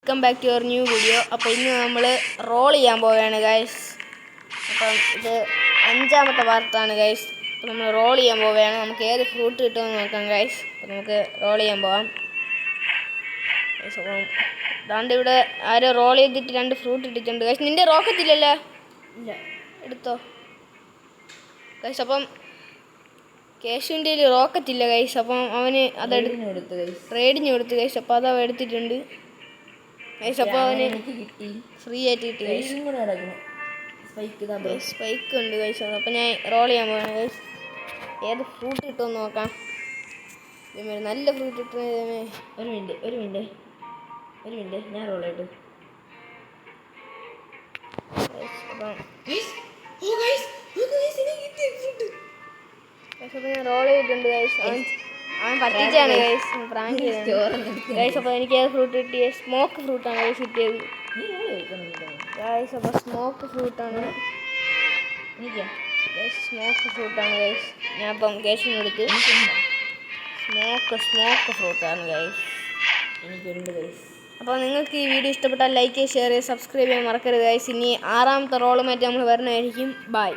Welcome back to your new video. അപ്പോൾ ഇന്ന് നമ്മൾ റോൾ ചെയ്യാൻ പോവുകയാണ് ഗൈസ്. അപ്പം ഇത് 5ാമത്തെ പാർട്ടാണ് ഗൈസ്. അപ്പോൾ നമ്മൾ റോൾ ചെയ്യാൻ പോവുകയാണ്. നമുക്ക് ഏത് ഫ്രൂട്ട് കിട്ടുമെന്ന് നോക്കാം ഗൈസ്. അപ്പോൾ നമുക്ക് റോൾ ചെയ്യാൻ പോവാം ഗൈസ്. അപ്പം അതാണ്ട് ഇവിടെ ആരോ റോൾ ചെയ്തിട്ട് 2 ഫ്രൂട്ട് ഇട്ടിട്ടുണ്ട് ഗൈസ്. നിൻ്റെ റോക്കറ്റ് ഇല്ലല്ലോ? ഇല്ല, എടുത്തോ ഗൈസ്. അപ്പം കേശുവിൻ്റെ റോക്കറ്റ് ഇല്ല ഗൈസ്. അപ്പം അവന് റേഡിന് കൊടുത്തു ഗൈസ്. അപ്പോൾ അത് അവൻ എടുത്തിട്ടുണ്ട് ഗൈസ്. അപ്പോൾ അവന് ഫ്രീ ആയിട്ട് കിട്ടി ഗൈസ്. സ്പൈക്ക് ഉണ്ട് ഗൈസ്. അപ്പോൾ ഞാൻ റോൾ ചെയ്യാൻ പോവാണ് ഗൈസ്. ഏത് ഫ്രൂട്ട് കിട്ടുമെന്ന് നോക്കാം. ഇതേമാതിരി നല്ല ഫ്രൂട്ട് കിട്ടുന്ന ഒരു മിനിറ്റ് ഞാൻ റോൾ ചെയ്തു. അപ്പം ഞാൻ റോൾ ചെയ്തിട്ടുണ്ട് ഗൈസ്. അവൻ പറ്റിച്ചാണ് ഗൈസ്, പ്രാങ്ക് ചെയ്താണ് ഗൈസ്. അപ്പോൾ എനിക്ക് ഏത് ഫ്രൂട്ട് കിട്ടിയത്? സ്മോക്ക് ഫ്രൂട്ടാണ് ഗൈസ് കിട്ടിയത് ഗൈസ്. അപ്പോൾ സ്മോക്ക് ഫ്രൂട്ടാണ് സ്മോക്ക് ഫ്രൂട്ടാണ് ഗൈസ്. ഞാൻ അപ്പം കേശിന് കൊടുത്ത് സ്മോക്ക് ഫ്രൂട്ടാണ് ഗൈസ്. എനിക്കുണ്ട് ഗൈസ്. അപ്പോൾ നിങ്ങൾക്ക് ഈ വീഡിയോ ഇഷ്ടപ്പെട്ടാൽ ലൈക്ക് ചെയ്യുക, ഷെയർ ചെയ്യുക, സബ്സ്ക്രൈബ് ചെയ്യാൻ മറക്കരുത് ഗൈസ്. ഇനി 6ാമത്തെ റോളുമായിട്ട് നമ്മൾ വരുന്നതായിരിക്കും. ബൈ.